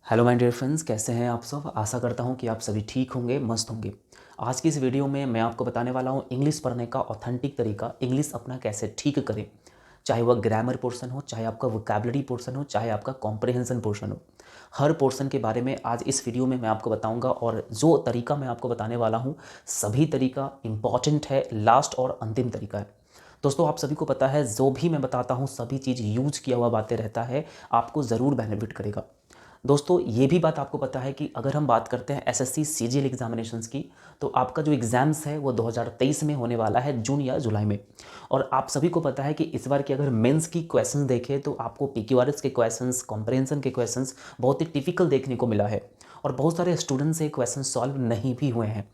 Hello my dear friends, कैसे हैं आप सब। आशा करता हूं कि आप सभी ठीक होंगे, मस्त होंगे। आज की इस वीडियो में मैं आपको बताने वाला हूं इंग्लिश पढ़ने का ऑथेंटिक तरीका, इंग्लिश अपना कैसे ठीक करें। चाहे वह ग्रामर पोर्शन हो, चाहे आपका वोकैबुलरी पोर्शन हो, चाहे आपका कॉम्प्रिहेंशन पोर्शन हो, हर पोर्शन के बारे में आज इस वीडियो में मैं आपको बताऊंगा। और जो तरीका मैं आपको बताने वाला हूँ, सभी तरीका इंपॉर्टेंट है, लास्ट और अंतिम तरीका है। दोस्तों, आप सभी को पता है जो भी मैं बताता हूँ सभी चीज़ यूज किया हुआ बातें रहता है, आपको ज़रूर बेनिफिट करेगा। दोस्तों, ये भी बात आपको पता है कि अगर हम बात करते हैं एसएससी सीजीएल एग्जामिनेशंस की, तो आपका जो एग्ज़ाम्स है वो 2023 में होने वाला है, जून या जुलाई में। और आप सभी को पता है कि इस बार की अगर मेंस की क्वेश्चंस देखें तो आपको पीक्यूआरएस के क्वेश्चंस, कॉम्प्रिहेंशन के क्वेश्चंस बहुत ही टिपिकल देखने को मिला है। और बहुत सारे स्टूडेंट्स से क्वेश्चन सॉल्व नहीं भी हुए हैं।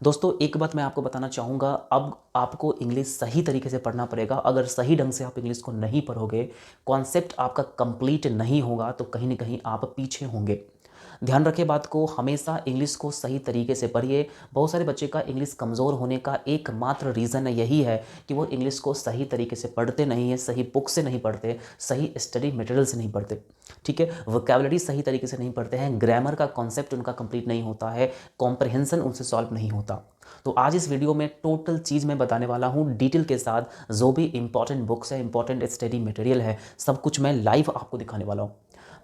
दोस्तों, एक बात मैं आपको बताना चाहूँगा, अब आपको इंग्लिश सही तरीके से पढ़ना पड़ेगा। अगर सही ढंग से आप इंग्लिश को नहीं पढ़ोगे, कॉन्सेप्ट आपका कंप्लीट नहीं होगा, तो कहीं ना कहीं आप पीछे होंगे। ध्यान रखें बात को, हमेशा इंग्लिश को सही तरीके से पढ़िए। बहुत सारे बच्चे का इंग्लिश कमज़ोर होने का एकमात्र रीज़न यही है कि वो इंग्लिश को सही तरीके से पढ़ते नहीं है, सही बुक से नहीं पढ़ते, सही स्टडी मटेरियल से नहीं पढ़ते। ठीक है, वोकैबुलरी सही तरीके से नहीं पढ़ते हैं, ग्रामर का कॉन्सेप्ट उनका कंप्लीट नहीं होता है, कॉम्प्रिहेंशन उनसे सॉल्व नहीं होता। तो आज इस वीडियो में टोटल चीज़ मैं बताने वाला हूँ डिटेल के साथ। जो भी इंपॉर्टेंट बुक्स है, इंपॉर्टेंट स्टडी मटेरियल है, सब कुछ मैं लाइव आपको दिखाने वाला हूँ।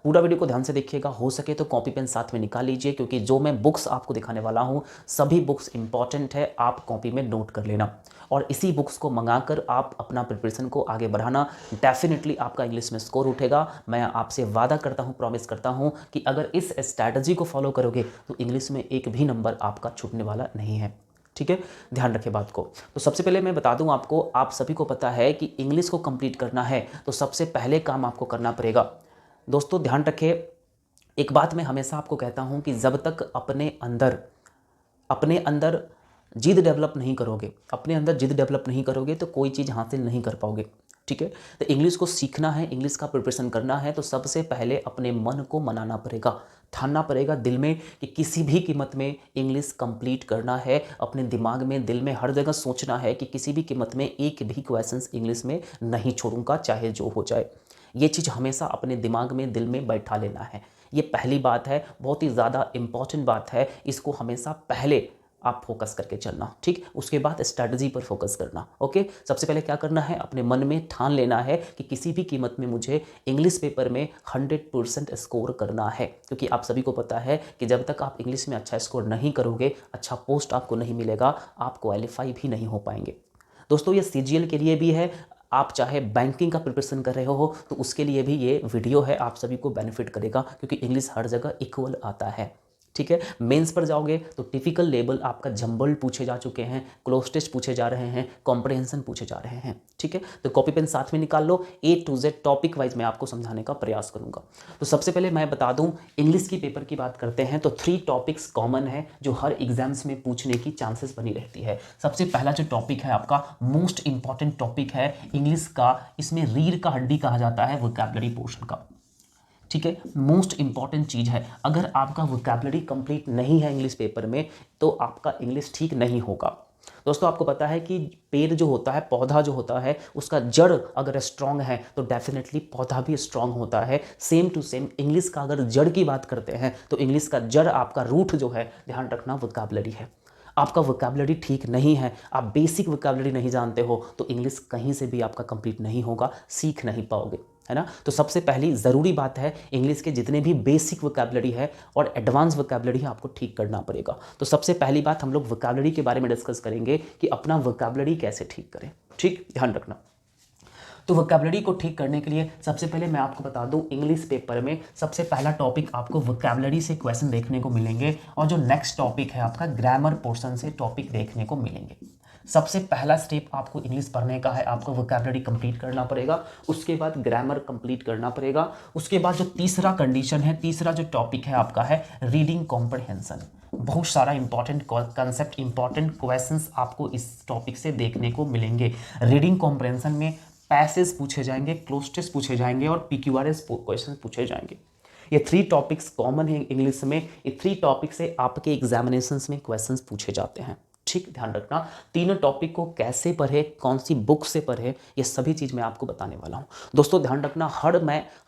पूरा वीडियो को ध्यान से देखिएगा, हो सके तो कॉपी पेन साथ में निकाल लीजिए, क्योंकि जो मैं बुक्स आपको दिखाने वाला हूँ सभी बुक्स इंपॉर्टेंट है, आप कॉपी में नोट कर लेना। और इसी बुक्स को मंगाकर आप अपना प्रिपरेशन को आगे बढ़ाना। डेफिनेटली आपका इंग्लिश में स्कोर उठेगा। मैं आपसे वादा करता हूँ, प्रॉमिस करता हूँ कि अगर इस स्ट्रैटेजी को फॉलो करोगे तो इंग्लिश में एक भी नंबर आपका छूटने वाला नहीं है। ठीक है, ध्यान रखें बात को। तो सबसे पहले मैं बता दूं आपको, आप सभी को पता है कि इंग्लिश को कंप्लीट करना है तो सबसे पहले काम आपको करना पड़ेगा। दोस्तों, ध्यान रखें, एक बात मैं हमेशा आपको कहता हूं कि जब तक अपने अंदर जिद डेवलप नहीं करोगे, अपने अंदर जिद डेवलप नहीं करोगे तो कोई चीज़ हासिल नहीं कर पाओगे। ठीक है, तो इंग्लिश को सीखना है, इंग्लिश का प्रिपरेशन करना है, तो सबसे पहले अपने मन को मनाना पड़ेगा, ठानना पड़ेगा दिल में कि किसी भी कीमत में इंग्लिश कंप्लीट करना है। अपने दिमाग में, दिल में हर जगह सोचना है कि किसी भी कीमत में एक भी क्वेश्चंस इंग्लिश में नहीं छोड़ूंगा, चाहे जो हो जाए। ये चीज़ हमेशा अपने दिमाग में, दिल में बैठा लेना है। ये पहली बात है, बहुत ही ज़्यादा इंपॉर्टेंट बात है। इसको हमेशा पहले आप फोकस करके चलना। ठीक, उसके बाद स्ट्रैटेजी पर फोकस करना। ओके, सबसे पहले क्या करना है, अपने मन में ठान लेना है कि किसी भी कीमत में मुझे इंग्लिश पेपर में 100% स्कोर करना है। क्योंकि आप सभी को पता है कि जब तक आप इंग्लिश में अच्छा स्कोर नहीं करोगे, अच्छा पोस्ट आपको नहीं मिलेगा, आप क्वालिफाई भी नहीं हो पाएंगे। दोस्तों, ये सीजीएल के लिए भी है। आप चाहे बैंकिंग का प्रिपरेशन कर रहे हो तो उसके लिए भी ये वीडियो है, आप सभी को बेनिफिट करेगा, क्योंकि इंग्लिश हर जगह इक्वल आता है। ठीक है, मेंस पर जाओगे तो टिपिकल लेवल आपका जंबल पूछे जा चुके हैं, क्लोज टेस्ट पूछे जा रहे हैं, कॉम्प्रिहेंशन पूछे जा रहे हैं। ठीक है, तो कॉपी पेन साथ में निकाल लो, A to Z topic wise मैं आपको समझाने का प्रयास करूंगा। तो सबसे पहले मैं बता दूं, इंग्लिश की पेपर की बात करते हैं तो 3 टॉपिक्स कॉमन है जो हर एग्जाम्स में पूछने की चांसेस बनी रहती है। सबसे पहला जो टॉपिक है आपका मोस्ट इंपॉर्टेंट टॉपिक है इंग्लिश का, इसमें रीढ़ का हड्डी कहा जाता है वोकैबुलरी पोर्शन का। ठीक है, मोस्ट इंपॉर्टेंट चीज़ है। अगर आपका वोकैबुलरी कंप्लीट नहीं है इंग्लिश पेपर में तो आपका इंग्लिश ठीक नहीं होगा। दोस्तों, आपको पता है कि पेड़ जो होता है, पौधा जो होता है, उसका जड़ अगर स्ट्रांग है तो डेफिनेटली पौधा भी स्ट्रांग होता है। सेम टू सेम इंग्लिश का अगर जड़ की बात करते हैं तो इंग्लिश का जड़, आपका रूट जो है, ध्यान रखना, वोकैबुलरी है। आपका वोकैबुलरी ठीक नहीं है, आप बेसिक वोकैबुलरी नहीं जानते हो, तो इंग्लिश कहीं से भी आपका कंप्लीट नहीं होगा, सीख नहीं पाओगे, है ना। तो सबसे पहली ज़रूरी बात है, इंग्लिश के जितने भी बेसिक वोकैबुलरी है और एडवांस वोकैबुलरी है आपको ठीक करना पड़ेगा। तो सबसे पहली बात हम लोग वोकैबुलरी के बारे में डिस्कस करेंगे कि अपना वोकैबुलरी कैसे ठीक करें। ठीक, ध्यान रखना। तो वोकैबुलरी को ठीक करने के लिए सबसे पहले मैं आपको बता दूं, इंग्लिश पेपर में सबसे पहला टॉपिक आपको वोकैबुलरी से क्वेश्चन देखने को मिलेंगे, और जो नेक्स्ट टॉपिक है आपका ग्रामर पोर्शन से टॉपिक देखने को मिलेंगे। सबसे पहला स्टेप आपको इंग्लिश पढ़ने का है, आपको वोकैबुलरी कंप्लीट करना पड़ेगा, उसके बाद ग्रामर कंप्लीट करना पड़ेगा। उसके बाद जो तीसरा कंडीशन है, तीसरा जो टॉपिक है आपका है रीडिंग कॉम्प्रिहेंशन। बहुत सारा इंपॉर्टेंट कंसेप्ट, इंपॉर्टेंट क्वेश्चंस आपको इस टॉपिक से देखने को मिलेंगे। रीडिंग कॉम्प्रिहेंशन में पैसेज पूछे जाएंगे, क्लोज टेस्ट पूछे जाएंगे और पीक्यूआरएस क्वेश्चन पूछे जाएंगे। ये 3 टॉपिक्स कॉमन है इंग्लिश में। ये 3 टॉपिक से आपके एग्जामिनेशंस में क्वेश्चंस पूछे जाते हैं। ठीक, ध्यान रखना। तीनों टॉपिक को कैसे पढ़े, कौन सी बुक से पढ़े, ये सभी चीज़ मैं आपको बताने वाला हूँ। दोस्तों ध्यान रखना,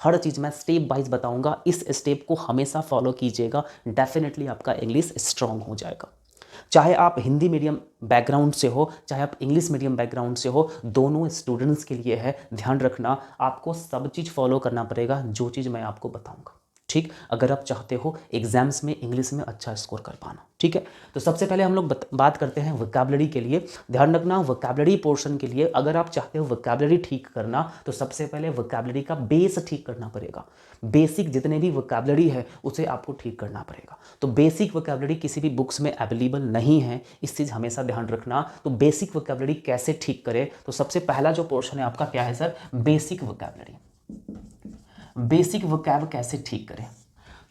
हर चीज़ मैं स्टेप वाइज बताऊंगा। इस स्टेप को हमेशा फॉलो कीजिएगा, डेफिनेटली आपका इंग्लिश स्ट्रांग हो जाएगा। चाहे आप हिंदी मीडियम बैकग्राउंड से हो, चाहे आप इंग्लिश मीडियम बैकग्राउंड से हो, दोनों स्टूडेंट्स के लिए है। ध्यान रखना, आपको सब चीज़ फॉलो करना पड़ेगा जो चीज़ मैं आपको बताऊंगा। ठीक, अगर आप चाहते हो एग्जाम्स में इंग्लिश में अच्छा स्कोर कर पाना। ठीक है, तो सबसे पहले हम लोग बात करते हैं वोकैबुलरी के लिए। ध्यान रखना, वोकैबुलरी पोर्शन के लिए अगर आप चाहते हो वोकैबुलरी ठीक करना, तो सबसे पहले वोकैबुलरी का बेस ठीक करना पड़ेगा। बेसिक जितने भी वोकैबुलरी है उसे आपको ठीक करना पड़ेगा। तो बेसिक वोकैबुलरी किसी भी बुक्स में अवेलेबल नहीं है, इस चीज़ हमेशा ध्यान रखना। तो बेसिक वोकैबुलरी कैसे ठीक करें, तो सबसे पहला जो पोर्शन है आपका क्या है sir, basic vocabulary. Basic vocab कैसे ठीक करें,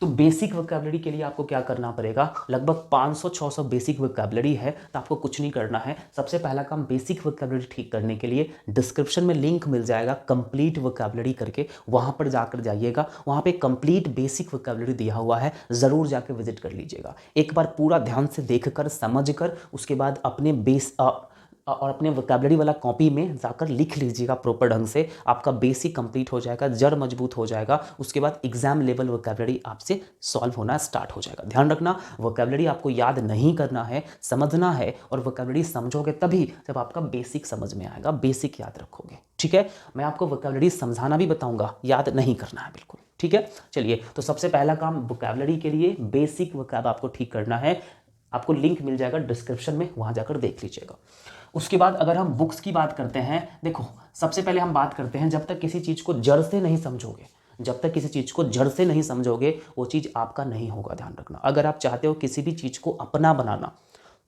तो बेसिक वोकैबुलरी के लिए आपको क्या करना पड़ेगा, लगभग 500-600 बेसिक वोकैबुलरी है, तो आपको कुछ नहीं करना है। सबसे पहला काम बेसिक वोकैबुलरी ठीक करने के लिए डिस्क्रिप्शन में लिंक मिल जाएगा कंप्लीट वोकैबुलरी करके, वहाँ पर जाकर जाइएगा, वहाँ पे कंप्लीट बेसिक वोकैबुलरी दिया हुआ है, ज़रूर जाकर विजिट कर लीजिएगा। एक बार पूरा ध्यान से देखकर समझकर उसके बाद अपने और अपने वोकैबुलरी वाला कॉपी में जाकर लिख लीजिएगा प्रॉपर ढंग से, आपका बेसिक कंप्लीट हो जाएगा, जड़ मजबूत हो जाएगा। उसके बाद एग्जाम लेवल वोकैबुलरी आपसे सॉल्व होना स्टार्ट हो जाएगा। ध्यान रखना, वोकैबुलरी आपको याद नहीं करना है, समझना है, और वोकैबुलरी समझोगे तभी जब आपका बेसिक समझ में आएगा, बेसिक याद रखोगे। ठीक है, मैं आपको वोकैबुलरी समझाना भी बताऊंगा, याद नहीं करना है बिल्कुल। ठीक है, चलिए, तो सबसे पहला काम वोकैबुलरी के लिए बेसिक वोकैब आपको ठीक करना है। आपको लिंक मिल जाएगा डिस्क्रिप्शन में, वहाँ जाकर देख लीजिएगा। उसके बाद अगर हम बुक्स की बात करते हैं, देखो सबसे पहले हम बात करते हैं, जब तक किसी चीज़ को जड़ से नहीं समझोगे, जब तक किसी चीज़ को जड़ से नहीं समझोगे वो चीज़ आपका नहीं होगा। ध्यान रखना, अगर आप चाहते हो किसी भी चीज़ को अपना बनाना,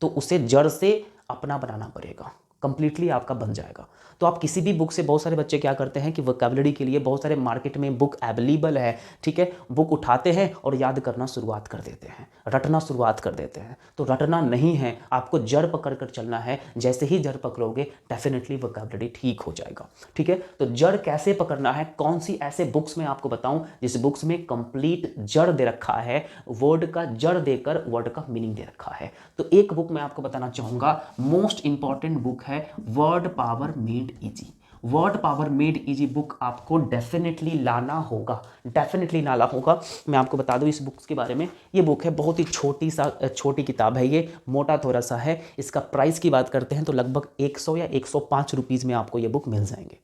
तो उसे जड़ से अपना बनाना पड़ेगा, कंप्लीटली आपका बन जाएगा। तो आप किसी भी बुक से, बहुत सारे बच्चे क्या करते हैं कि वोकैबुलरी के लिए बहुत सारे मार्केट में बुक अवेलेबल है, ठीक है, बुक उठाते हैं और याद करना शुरुआत कर देते हैं, रटना शुरुआत कर देते हैं। तो रटना नहीं है, आपको जड़ पकड़ कर चलना है। जैसे ही जड़ पकड़ोगे डेफिनेटली वोकैबुलरी ठीक हो जाएगा। ठीक है, तो जड़ कैसे पकड़ना है, कौन सी ऐसे बुक्स में आपको बताऊं जिस बुक्स में कंप्लीट जड़ दे रखा है, वर्ड का जड़ देकर वर्ड का मीनिंग दे रखा है। तो एक बुक मैं आपको बताना चाहूंगा, मोस्ट इंपॉर्टेंट बुक है word power made easy. Word power made easy book आपको डेफिनेटली लाना होगा, डेफिनेटली लाना होगा। मैं आपको बता दूं इस बुक के बारे में, ये बुक है बहुत ही छोटी किताब है, ये मोटा थोड़ा सा है। इसका प्राइस की बात करते हैं तो लगभग 100 या 105 रुपीज़ में आपको ये बुक मिल जाएंगे।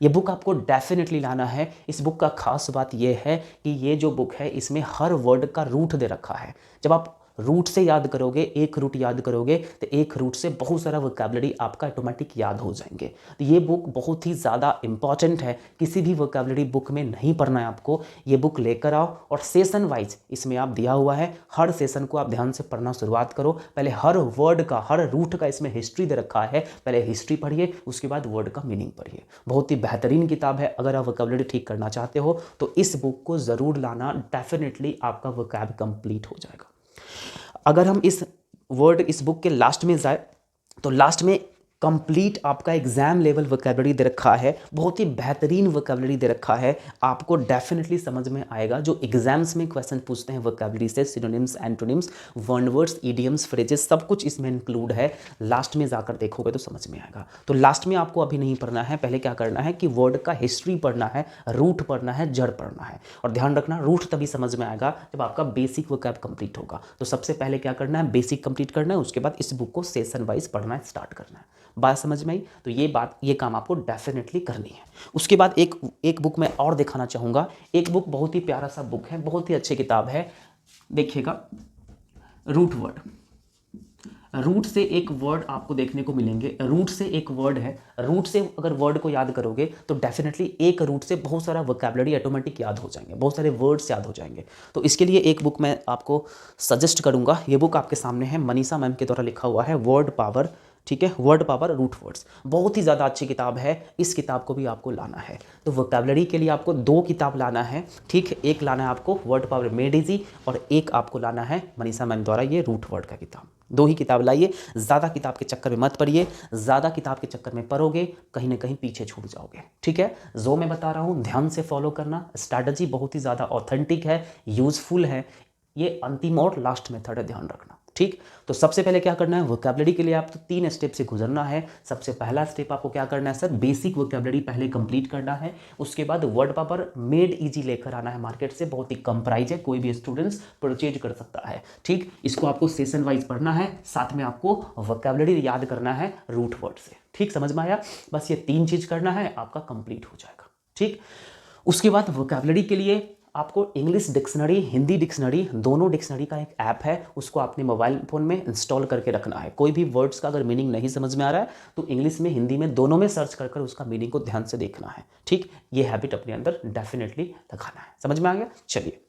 ये बुक आपको डेफिनेटली लाना है। इस बुक का खास बात ये है कि ये जो बुक है इसमें हर वर्ड का रूट दे रखा है। जब आप रूट से याद करोगे, एक रूट याद करोगे, तो एक रूट से बहुत सारा वोकैबुलरी आपका ऑटोमेटिक याद हो जाएंगे। तो ये बुक बहुत ही ज़्यादा इंपॉर्टेंट है, किसी भी वोकैबुलरी बुक में नहीं पढ़ना है आपको। ये बुक लेकर आओ और सेशन वाइज इसमें आप दिया हुआ है, हर सेशन को आप ध्यान से पढ़ना शुरुआत करो। पहले हर वर्ड का, हर रूट का इसमें हिस्ट्री दे रखा है, पहले हिस्ट्री पढ़िए, उसके बाद वर्ड का मीनिंग पढ़िए। बहुत ही बेहतरीन किताब है, अगर आप वोकैबुलरी ठीक करना चाहते हो तो इस बुक को ज़रूर लाना, डेफिनेटली आपका वोकैब कंप्लीट हो जाएगा। अगर हम इस बुक के लास्ट में जाए तो लास्ट में कंप्लीट आपका एग्जाम लेवल वोकैबुलरी दे रखा है, बहुत ही बेहतरीन वोकैबुलरी दे रखा है, आपको डेफिनेटली समझ में आएगा। जो एग्जाम्स में क्वेश्चन पूछते हैं वोकैबुलरी से, सिनोनिम्स, एंटोनिम्स, वर्डवर्ड्स, इडियम्स, फ्रेजेस, सब कुछ इसमें इंक्लूड है। लास्ट में जाकर देखोगे तो समझ में आएगा। तो लास्ट में आपको अभी नहीं पढ़ना है, पहले क्या करना है कि वर्ड का हिस्ट्री पढ़ना है, रूट पढ़ना है, जड़ पढ़ना है। और ध्यान रखना, रूट तभी समझ में आएगा जब आपका बेसिक वोकैब कंप्लीट होगा। तो सबसे पहले क्या करना है, बेसिक कंप्लीट करना है, उसके बाद इस बुक को सेशन वाइज पढ़ना स्टार्ट करना है। बात समझ में आई? तो ये काम आपको डेफिनेटली करनी है। उसके बाद एक बुक मैं और दिखाना चाहूँगा। एक बुक बहुत ही प्यारा सा बुक है, बहुत ही अच्छी किताब है, देखिएगा, रूट वर्ड। रूट से एक वर्ड आपको देखने को मिलेंगे, रूट से एक वर्ड है, रूट से अगर वर्ड को याद करोगे तो डेफिनेटली एक रूट से बहुत सारा वोकैबुलरी ऑटोमेटिक याद हो जाएंगे, बहुत सारे वर्ड्स याद हो जाएंगे। तो इसके लिए एक बुक मैं आपको सजेस्ट करूंगा, ये बुक आपके सामने है, मनीषा मैम के द्वारा लिखा हुआ है, वर्ड पावर। ठीक है, वर्ड पावर रूट वर्ड्स, बहुत ही ज़्यादा अच्छी किताब है, इस किताब को भी आपको लाना है। तो वोकैबुलरी के लिए आपको 2 किताब लाना है, ठीक है, एक लाना है आपको वर्ड पावर मेड इजी और एक आपको लाना है मनीषा मैम द्वारा ये रूट वर्ड का किताब। 2 ही किताब लाइए, ज़्यादा किताब के चक्कर में मत पढ़िए, ज़्यादा किताब के चक्कर में पढ़ोगे कहीं ना कहीं पीछे छूट जाओगे। ठीक है, जो मैं बता रहा हूँ ध्यान से फॉलो करना, स्ट्रैटेजी बहुत ही ज़्यादा ऑथेंटिक है, यूजफुल है, ये अंतिम और लास्ट मेथड है, ध्यान रखना। ठीक। तो सबसे पहले क्या करना है, वोकैबुलरी के लिए आपको 3 स्टेप से गुजरना है। सबसे पहला स्टेप आपको क्या करना है सर, बेसिक वोकैबुलरी पहले कंप्लीट करना है। उसके बाद वर्ड पावर मेड इजी लेकर आना है मार्केट से, बहुत ही कम प्राइस है, कोई भी स्टूडेंट्स परचेज कर सकता है। ठीक, इसको आपको सेशन वाइज पढ़ना है, साथ में आपको वोकैबुलरी याद करना है रूट वर्ड से। ठीक, समझ में आया? बस ये 3 चीज करना है, आपका कंप्लीट हो जाएगा। ठीक, उसके बाद वोकैबुलरी के लिए आपको इंग्लिश डिक्शनरी, हिंदी डिक्शनरी, दोनों डिक्शनरी का एक ऐप है, उसको अपने मोबाइल फ़ोन में इंस्टॉल करके रखना है। कोई भी वर्ड्स का अगर मीनिंग नहीं समझ में आ रहा है तो इंग्लिश में, हिंदी में, दोनों में सर्च कर उसका मीनिंग को ध्यान से देखना है। ठीक, ये हैबिट अपने अंदर डेफिनेटली लगाना है। समझ में आ गया? चलिए,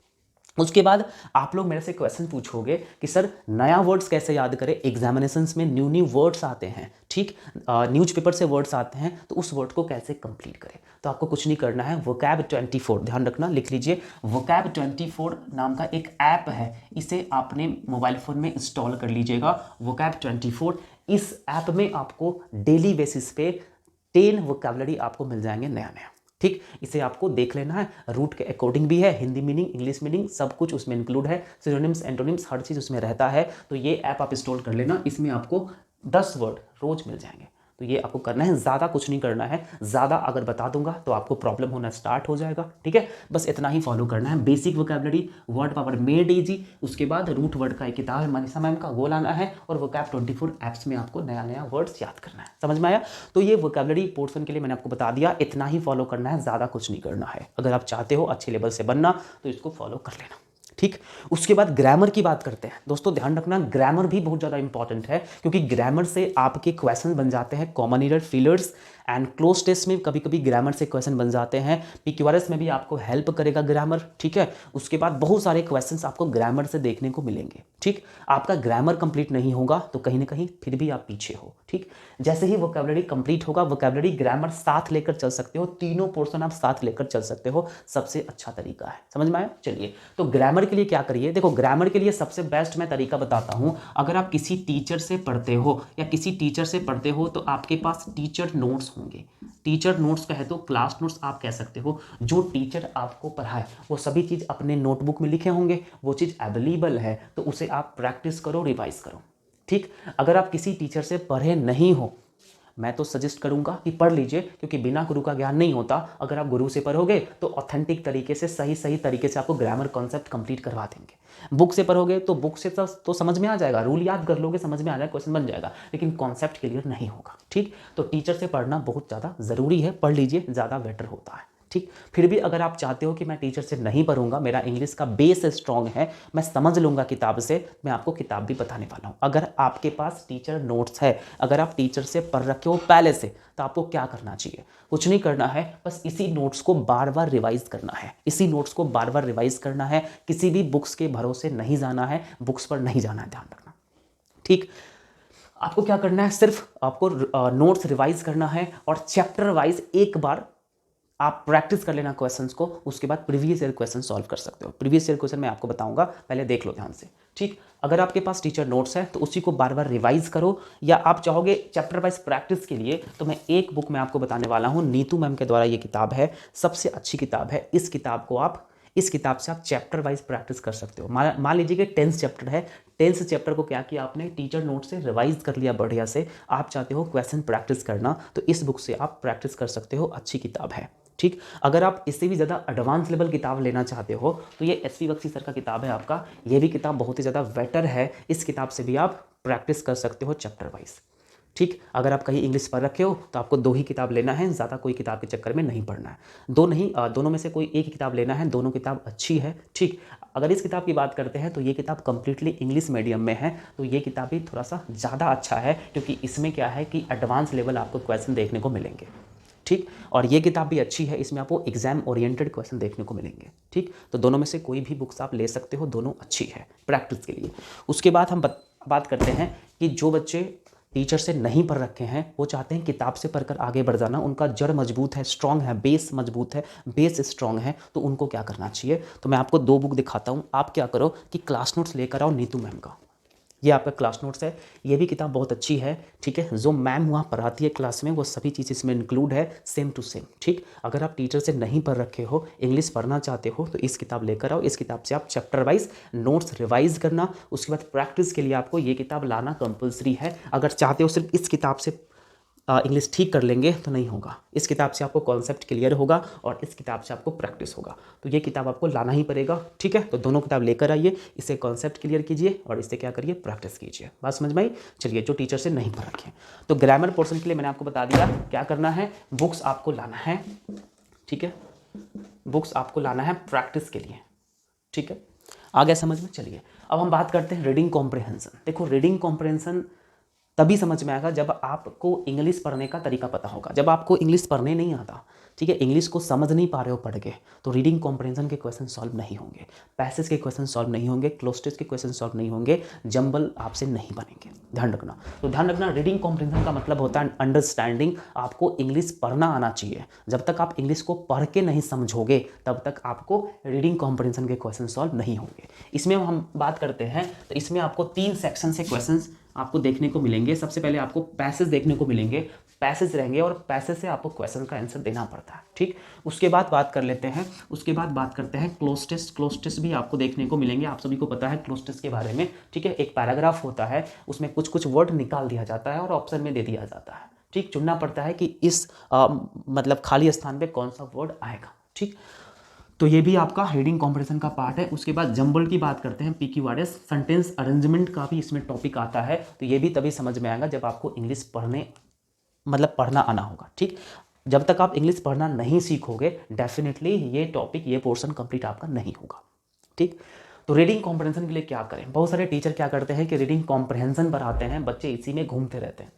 उसके बाद आप लोग मेरे से क्वेश्चन पूछोगे कि सर नया वर्ड्स कैसे याद करें, एग्जामिनेशंस में न्यू न्यू वर्ड्स आते हैं। ठीक, न्यूज़पेपर से वर्ड्स आते हैं, तो उस वर्ड को कैसे कंप्लीट करें। तो आपको कुछ नहीं करना है, वोकैब 24, ध्यान रखना, लिख लीजिए, वोकैब 24 नाम का एक ऐप है, इसे आपने मोबाइल फ़ोन में इंस्टॉल कर लीजिएगा। वोकैब 24, इस ऐप में आपको डेली बेसिस पे 10 वोकैबुलरी आपको मिल जाएंगे नया नया। ठीक, इसे आपको देख लेना है, रूट के अकॉर्डिंग भी है, हिंदी मीनिंग, इंग्लिश मीनिंग, सब कुछ उसमें इंक्लूड है, सिनोनिम्स, एंटोनिम्स, हर चीज़ उसमें रहता है। तो ये ऐप आप इंस्टॉल कर लेना, इसमें आपको 10 वर्ड रोज मिल जाएंगे। तो ये आपको करना है, ज़्यादा कुछ नहीं करना है, ज़्यादा अगर बता दूंगा तो आपको प्रॉब्लम होना स्टार्ट हो जाएगा। ठीक है, बस इतना ही फॉलो करना है, basic vocabulary, word power made easy, उसके बाद रूट वर्ड का एक किताब है मनीषा मैम का, वो लाना है, और वोकैब 24 ऐप्स में आपको नया नया वर्ड्स याद करना है। समझ में आया? तो ये वोकैबुलरी पोर्शन के लिए मैंने आपको बता दिया, इतना ही फॉलो करना है, ज़्यादा कुछ नहीं करना है। अगर आप चाहते हो अच्छे लेवल से बनना तो इसको फॉलो कर लेना। ठीक, उसके बाद ग्रामर की बात करते हैं। दोस्तों ध्यान रखना, ग्रामर भी बहुत ज़्यादा इंपॉर्टेंट है, क्योंकि ग्रामर से आपके क्वेश्चन बन जाते हैं common error, fillers and cloze test में कभी कभी ग्रामर से क्वेश्चन बन जाते हैं, PQRS में भी आपको हेल्प करेगा ग्रामर। ठीक है, उसके बाद बहुत सारे क्वेश्चंस आपको ग्रामर से देखने को मिलेंगे। ठीक, आपका ग्रामर कंप्लीट नहीं होगा तो कहीं ना कहीं फिर भी आप पीछे हो। ठीक, जैसे ही वोकैबुलरी कंप्लीट होगा, वोकैबुलरी ग्रामर साथ लेकर चल सकते हो, तीनों पोर्शन आप साथ लेकर चल सकते हो, सबसे अच्छा तरीका है। समझ में आया? चलिए, तो ग्रामर के लिए क्या करिए, देखो ग्रामर के लिए सबसे बेस्ट मैं तरीका बताता हूं। अगर आप किसी टीचर से पढ़ते हो या किसी टीचर से पढ़ते हो तो आपके पास टीचर नोट्स होंगे। टीचर नोट्स कहे तो क्लास नोट्स आप कह सकते हो, जो टीचर आपको पढ़ाए वो सभी चीज़ अपने नोटबुक में लिखे होंगे, वो चीज़ अवेलेबल है, तो उसे आप प्रैक्टिस करो, रिवाइज करो। ठीक, अगर आप किसी टीचर से पढ़े नहीं हो, मैं तो सजेस्ट करूंगा कि पढ़ लीजिए, क्योंकि बिना गुरु का ज्ञान नहीं होता। अगर आप गुरु से पढ़ोगे तो ऑथेंटिक तरीके से, सही सही तरीके से आपको ग्रामर कॉन्सेप्ट कंप्लीट करवा देंगे। बुक से पढ़ोगे तो बुक से तो समझ में आ जाएगा, रूल याद कर लोगे, समझ में आ जाएगा, क्वेश्चन बन जाएगा, लेकिन कॉन्सेप्ट क्लियर नहीं होगा। ठीक, तो टीचर से पढ़ना बहुत ज़्यादा ज़रूरी है, पढ़ लीजिए, ज़्यादा बेटर होता है। ठीक, फिर भी अगर आप चाहते हो कि मैं टीचर से नहीं पढ़ूंगा, मेरा इंग्लिश का बेस स्ट्रांग है, मैं समझ लूंगा किताब से, मैं आपको किताब भी बताने वाला हूं। अगर आपके पास टीचर नोट्स है, अगर आप टीचर से पढ़ रखे हो पहले से, तो आपको क्या करना चाहिए? कुछ नहीं करना है, बस इसी नोट्स को बार बार रिवाइज करना है, इसी नोट्स को बार बार रिवाइज करना है। किसी भी बुक्स के भरोसे नहीं जाना है, बुक्स पर नहीं जाना है, ध्यान रखना। ठीक, आपको क्या करना है, सिर्फ आपको नोट्स रिवाइज करना है और चैप्टर वाइज एक बार आप प्रैक्टिस कर लेना क्वेश्चंस को, उसके बाद प्रीवियस ईयर क्वेश्चन सॉल्व कर सकते हो। प्रीवियस ईयर क्वेश्चन मैं आपको बताऊंगा, पहले देख लो ध्यान से। ठीक, अगर आपके पास टीचर नोट्स है तो उसी को बार बार रिवाइज करो, या आप चाहोगे चैप्टर वाइज प्रैक्टिस के लिए तो मैं एक बुक में आपको बताने वाला हूँ, नीतू मैम के द्वारा ये किताब है, सबसे अच्छी किताब है। इस किताब से आप चैप्टर वाइज प्रैक्टिस कर सकते हो। मान लीजिए कि 10th चैप्टर है, 10th चैप्टर को क्या किया आपने, टीचर नोट से रिवाइज कर लिया बढ़िया से, आप चाहते हो क्वेश्चन प्रैक्टिस करना, तो इस बुक से आप प्रैक्टिस कर सकते हो, अच्छी किताब है। ठीक, अगर आप इससे भी ज़्यादा एडवांस लेवल किताब लेना चाहते हो तो ये SV बख्शी सर का किताब है आपका, ये भी किताब बहुत ही ज़्यादा बेटर है, इस किताब से भी आप प्रैक्टिस कर सकते हो चैप्टर वाइज। ठीक, अगर आप कहीं इंग्लिश पढ़ रखे हो तो आपको 2 ही किताब लेना है, ज़्यादा कोई किताब के चक्कर में नहीं पढ़ना है। दोनों में से कोई एक किताब लेना है, दोनों किताब अच्छी है। ठीक, अगर इस किताब की बात करते हैं तो ये किताब कम्प्लीटली इंग्लिश मीडियम में है, तो ये किताब भी थोड़ा सा ज़्यादा अच्छा है, क्योंकि इसमें क्या है कि एडवांस लेवल आपको क्वेश्चन देखने को मिलेंगे। ठीक, और ये किताब भी अच्छी है, इसमें आपको एग्जाम ओरिएंटेड क्वेश्चन देखने को मिलेंगे। ठीक, तो दोनों में से कोई भी बुक्स आप ले सकते हो, दोनों अच्छी है प्रैक्टिस के लिए। उसके बाद हम बात करते हैं कि जो बच्चे टीचर से नहीं पढ़ रखे हैं, वो चाहते हैं किताब से पढ़कर आगे बढ़ जाना, उनका जड़ मजबूत है, स्ट्रांग है, बेस मजबूत है, बेस स्ट्रांग है, तो उनको क्या करना चाहिए? तो मैं आपको 2 बुक दिखाता हूँ। आप क्या करो कि क्लास नोट्स लेकर आओ नीतू मैम का, ये आपका क्लास नोट्स है, ये भी किताब बहुत अच्छी है, ठीक है। जो मैम वहाँ पढ़ाती है क्लास में वो सभी चीज़ इसमें इंक्लूड है, सेम टू सेम, ठीक। अगर आप टीचर से नहीं पढ़ रखे हो, इंग्लिश पढ़ना चाहते हो, तो इस किताब लेकर आओ। इस किताब से आप चैप्टर वाइज नोट्स रिवाइज करना, उसके बाद प्रैक्टिस के लिए आपको ये किताब लाना कंपलसरी है। अगर चाहते हो सिर्फ इस किताब से इंग्लिश ठीक कर लेंगे तो नहीं होगा। इस किताब से आपको कॉन्सेप्ट क्लियर होगा और इस किताब से आपको प्रैक्टिस होगा, तो ये किताब आपको लाना ही पड़ेगा, ठीक है। तो दोनों किताब लेकर आइए, इससे कॉन्सेप्ट क्लियर कीजिए और इससे क्या करिए, प्रैक्टिस कीजिए। बात समझ में आई? चलिए, जो टीचर से नहीं पढ़ रखे, तो ग्रामर पोर्शन के लिए मैंने आपको बता दिया क्या करना है। बुक्स आपको लाना है, ठीक है, बुक्स आपको लाना है प्रैक्टिस के लिए, ठीक है। आ गया समझ में? चलिए अब हम बात करते हैं रीडिंग कॉम्प्रिहेंशन। देखो, रीडिंग कॉम्प्रिहेंशन तभी समझ में आएगा जब आपको इंग्लिश पढ़ने का तरीका पता होगा। जब आपको इंग्लिश पढ़ने नहीं आता, ठीक है, इंग्लिश को समझ नहीं पा रहे हो पढ़ के, तो रीडिंग कॉम्प्रिहेंशन के क्वेश्चन सॉल्व नहीं होंगे, पैसेज के क्वेश्चन सॉल्व नहीं होंगे, क्लोज के क्वेश्चन सॉल्व नहीं होंगे, जंबल आपसे नहीं बनेंगे। ध्यान रखना। तो ध्यान रखना, रीडिंग कॉम्प्रिहेंशन का मतलब होता है अंडरस्टैंडिंग। आपको इंग्लिश पढ़ना आना चाहिए। जब तक आप इंग्लिश को पढ़ के नहीं समझोगे तब तक आपको रीडिंग कॉम्प्रिहेंशन के क्वेश्चन सॉल्व नहीं होंगे। इसमें हम बात करते हैं तो इसमें आपको 3 सेक्शन से क्वेश्चन आपको देखने को मिलेंगे। सबसे पहले आपको पैसेज देखने को मिलेंगे, पैसेज रहेंगे और पैसेज से आपको क्वेश्चन का आंसर देना पड़ता है, ठीक। उसके बाद बात कर लेते हैं, उसके बाद बात करते हैं क्लोज टेस्ट। क्लोज टेस्ट भी आपको देखने को मिलेंगे, आप सभी को पता है क्लोज टेस्ट के बारे में, ठीक है। एक पैराग्राफ होता है, उसमें कुछ कुछ वर्ड निकाल दिया जाता है और ऑप्शन में दे दिया जाता है, ठीक। चुनना पड़ता है कि इस मतलब खाली स्थान पे कौन सा वर्ड आएगा, ठीक। तो ये भी आपका रीडिंग कॉम्प्रिहेंशन का पार्ट है। उसके बाद जंबल की बात करते हैं, PQRS, सेंटेंस अरेंजमेंट का भी इसमें टॉपिक आता है। तो ये भी तभी समझ में आएगा जब आपको इंग्लिश पढ़ने मतलब पढ़ना आना होगा, ठीक। जब तक आप इंग्लिश पढ़ना नहीं सीखोगे, डेफिनेटली ये टॉपिक, ये पोर्शन कंप्लीट आपका नहीं होगा, ठीक। तो रीडिंग कॉम्प्रिहेंशन के लिए क्या करें? बहुत सारे टीचर क्या करते हैं कि रीडिंग कॉम्प्रिहेंशन पढ़ाते हैं, बच्चे इसी में घूमते रहते हैं।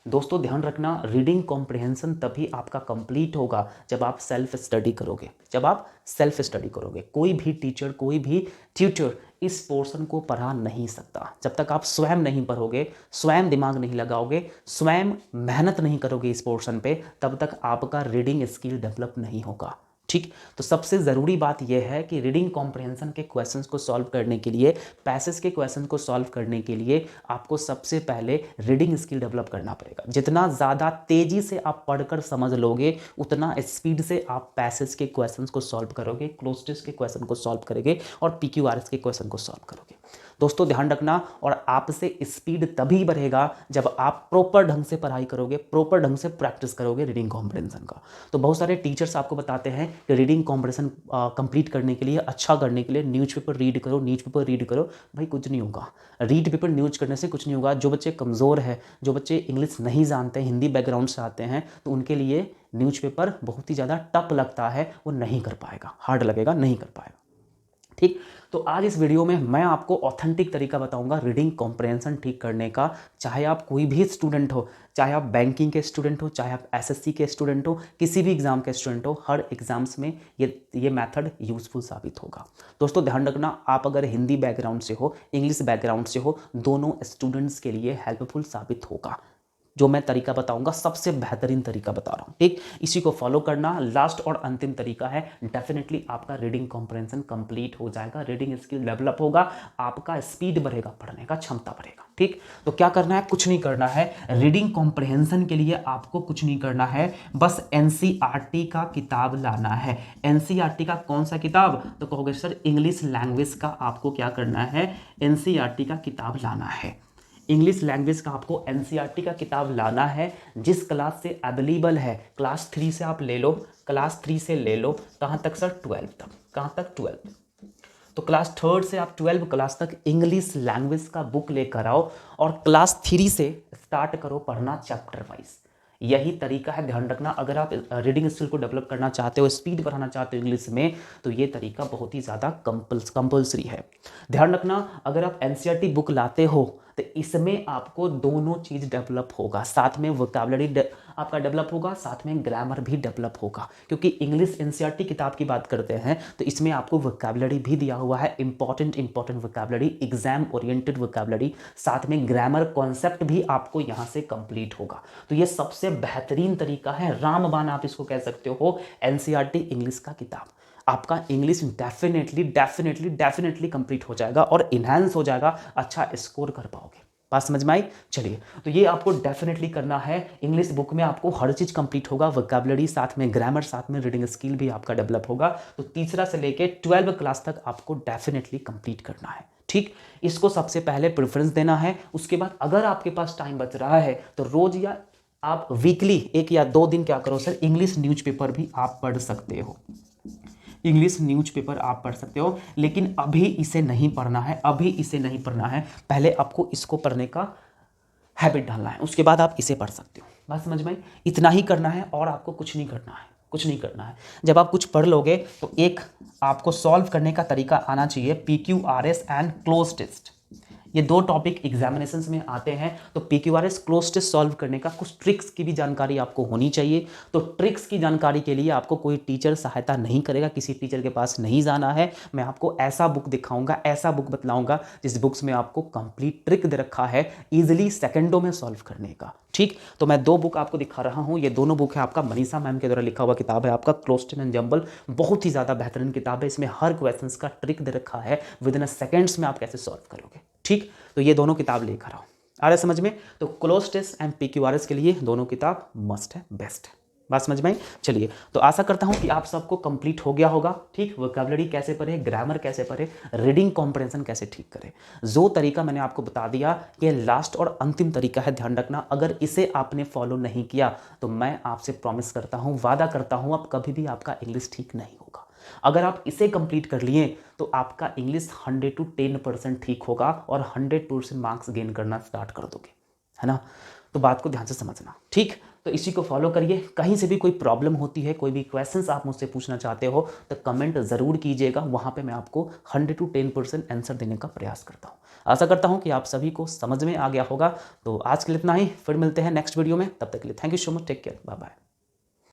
दोस्तों ध्यान रखना, रीडिंग कॉम्प्रिहेंशन तभी आपका कंप्लीट होगा जब आप सेल्फ स्टडी करोगे। जब आप सेल्फ स्टडी करोगे, कोई भी टीचर, कोई भी ट्यूटर इस पोर्शन को पढ़ा नहीं सकता। जब तक आप स्वयं नहीं पढ़ोगे, स्वयं दिमाग नहीं लगाओगे, स्वयं मेहनत नहीं करोगे इस पोर्शन पे, तब तक आपका रीडिंग स्किल डेवलप नहीं होगा, ठीक। तो सबसे ज़रूरी बात यह है कि रीडिंग कॉम्प्रिहेंशन के क्वेश्चंस को सॉल्व करने के लिए, पैसेज के क्वेश्चन को सॉल्व करने के लिए आपको सबसे पहले रीडिंग स्किल डेवलप करना पड़ेगा। जितना ज़्यादा तेज़ी से आप पढ़कर समझ लोगे, उतना स्पीड से आप पैसेज के क्वेश्चंस को सॉल्व करोगे, क्लोज टेस्ट के क्वेश्चन को सॉल्व करोगे और PQRS के क्वेश्चन को सॉल्व करोगे। दोस्तों ध्यान रखना, और आपसे स्पीड तभी बढ़ेगा जब आप प्रॉपर ढंग से पढ़ाई करोगे, प्रॉपर ढंग से प्रैक्टिस करोगे रीडिंग कॉम्प्रिहेंशन का। तो बहुत सारे टीचर्स आपको बताते हैं कि रीडिंग कॉम्प्रिहेंशन कंप्लीट करने के लिए, अच्छा करने के लिए न्यूज़पेपर रीड करो, न्यूज़पेपर रीड करो। भाई कुछ नहीं होगा, रीड पेपर न्यूज करने से कुछ नहीं होगा। जो बच्चे कमज़ोर है, जो बच्चे इंग्लिश नहीं जानते, हिंदी बैकग्राउंड से आते हैं, तो उनके लिए न्यूज़पेपर बहुत ही ज़्यादा टफ लगता है, वो नहीं कर पाएगा, हार्ड लगेगा, नहीं कर पाएगा, ठीक। तो आज इस वीडियो में मैं आपको ऑथेंटिक तरीका बताऊंगा रीडिंग कॉम्प्रिहेंशन ठीक करने का। चाहे आप कोई भी स्टूडेंट हो, चाहे आप बैंकिंग के स्टूडेंट हो, चाहे आप SSC के स्टूडेंट हो, किसी भी एग्जाम के स्टूडेंट हो, हर एग्जाम्स में ये मेथड यूजफुल साबित होगा। दोस्तों ध्यान रखना, आप अगर हिंदी बैकग्राउंड से हो, इंग्लिश बैकग्राउंड से हो, दोनों स्टूडेंट्स के लिए हेल्पफुल साबित होगा। जो मैं तरीका बताऊंगा सबसे बेहतरीन तरीका बता रहा हूं, ठीक। इसी को फॉलो करना। लास्ट और अंतिम तरीका है, डेफिनेटली आपका रीडिंग कॉम्प्रिहेंशन कंप्लीट हो जाएगा, रीडिंग स्किल डेवलप होगा, आपका स्पीड बढ़ेगा, पढ़ने का क्षमता बढ़ेगा, ठीक। तो क्या करना है? कुछ नहीं करना है। रीडिंग कॉम्प्रिहेंशन के लिए आपको कुछ नहीं करना है, बस NCERT का किताब लाना है। NCERT का कौन सा किताब? तो कहोगे सर इंग्लिश लैंग्वेज का आपको क्या करना है? NCERT का किताब लाना है। इंग्लिश लैंग्वेज का आपको NCERT का किताब लाना है। जिस क्लास से अवेलेबल है, क्लास 3 से आप ले लो, क्लास 3 से ले लो। कहाँ तक सर? 12 तक। कहाँ तक? 12। तो क्लास 3 से आप 12 क्लास तक इंग्लिश लैंग्वेज का बुक लेकर आओ और क्लास 3 से स्टार्ट करो पढ़ना चैप्टर वाइज। यही तरीका है, ध्यान रखना। अगर आप रीडिंग स्किल को डेवलप करना चाहते हो, स्पीड बढ़ाना चाहते हो इंग्लिश में, तो ये तरीका बहुत ही ज़्यादा कंपल्सरी है। ध्यान रखना, अगर आप NCERT बुक लाते हो तो इसमें आपको दोनों चीज़ डेवलप होगा, साथ में वोकैबुलरी आपका डेवलप होगा, साथ में ग्रामर भी डेवलप होगा। क्योंकि इंग्लिश NCERT किताब की बात करते हैं तो इसमें आपको वोकैबुलरी भी दिया हुआ है, important vocabulary, exam oriented vocabulary, साथ में ग्रामर कॉन्सेप्ट भी आपको यहाँ से कंप्लीट होगा। तो ये सबसे बेहतरीन तरीका है, रामबाण आप इसको कह सकते हो, NCERT इंग्लिश का किताब। आपका इंग्लिश डेफिनेटली कंप्लीट हो जाएगा और इन्हांस हो जाएगा, अच्छा स्कोर कर पाओगे। बात समझ में आई? चलिए, तो ये आपको डेफिनेटली करना है। इंग्लिश बुक में आपको हर चीज़ कंप्लीट होगा, वोकैबुलरी साथ में, ग्रामर साथ में, रीडिंग स्किल भी आपका डेवलप होगा। तो तीसरा से लेके 12 क्लास तक आपको डेफिनेटली कंप्लीट करना है। ठीक, इसको सबसे पहले प्रेफरेंस देना है। उसके बाद अगर आपके पास टाइम बच रहा है तो रोज या आप वीकली 1 या 2 दिन क्या करो सर, इंग्लिश न्यूज़पेपर भी आप पढ़ सकते हो। इंग्लिश न्यूज़पेपर आप पढ़ सकते हो, लेकिन अभी इसे नहीं पढ़ना है, अभी इसे नहीं पढ़ना है। पहले आपको इसको पढ़ने का हैबिट डालना है, उसके बाद आप इसे पढ़ सकते हो। बात समझ में आई? इतना ही करना है और आपको कुछ नहीं करना है, कुछ नहीं करना है। जब आप कुछ पढ़ लोगे तो एक आपको सॉल्व करने का तरीका आना चाहिए, PQRS एंड क्लोज टेस्ट। ये 2 टॉपिक एग्जामिनेशंस में आते हैं, तो PQRS क्लोज टेस्ट सॉल्व करने का कुछ ट्रिक्स की भी जानकारी आपको होनी चाहिए। तो ट्रिक्स की जानकारी के लिए आपको कोई टीचर सहायता नहीं करेगा, किसी टीचर के पास नहीं जाना है। मैं आपको ऐसा बुक दिखाऊंगा, ऐसा बुक बतलाऊंगा जिस बुक्स में आपको कंप्लीट ट्रिक दे रखा है इजिली सेकंडों में सॉल्व करने का। ठीक, तो मैं 2 बुक आपको दिखा रहा हूँ। ये दोनों बुक है आपका मनीषा मैम के द्वारा लिखा हुआ किताब है आपका क्लोज टेस्ट एंड जंबल। बहुत ही ज़्यादा बेहतरीन किताब है, इसमें हर क्वेश्चन का ट्रिक दे रखा है, विद इन सेकेंड्स में आप कैसे सॉल्व करोगे। ठीक, तो ये दोनों किताब लेकर आओ। आ रहा है समझ में? तो क्लोज टेस्ट एंड PQRS के लिए दोनों किताब मस्ट है, बेस्ट है। बात समझ में आई? चलिए, तो आशा करता हूं कि आप सबको कंप्लीट हो गया होगा। ठीक, वोकैबुलरी कैसे पढ़े, ग्रामर कैसे पढ़े, रीडिंग कॉम्प्रहेंशन कैसे ठीक करें। जो तरीका मैंने आपको बता दिया, ये लास्ट और अंतिम तरीका है, ध्यान रखना। अगर इसे आपने फॉलो नहीं किया तो मैं आपसे प्रॉमिस करता हूं, वादा करता हूं, अब कभी भी आपका इंग्लिश ठीक नहीं होगा। अगर आप इसे कंप्लीट कर लिए तो आपका इंग्लिश 100 to 10% ठीक होगा और 100% मार्क्स गेन करना स्टार्ट कर दोगे, है ना? तो बात को ध्यान से समझना। ठीक, तो इसी को फॉलो करिए। कहीं से भी कोई प्रॉब्लम होती है, कोई भी क्वेश्चंस आप मुझसे पूछना चाहते हो तो कमेंट ज़रूर कीजिएगा, वहाँ पे मैं आपको 100 to 10% आंसर देने का प्रयास करता हूँ। आशा करता हूँ कि आप सभी को समझ में आ गया होगा। तो आज के लिए इतना ही, फिर मिलते हैं नेक्स्ट वीडियो में। तब तक के लिए thank you so much, take care, bye bye.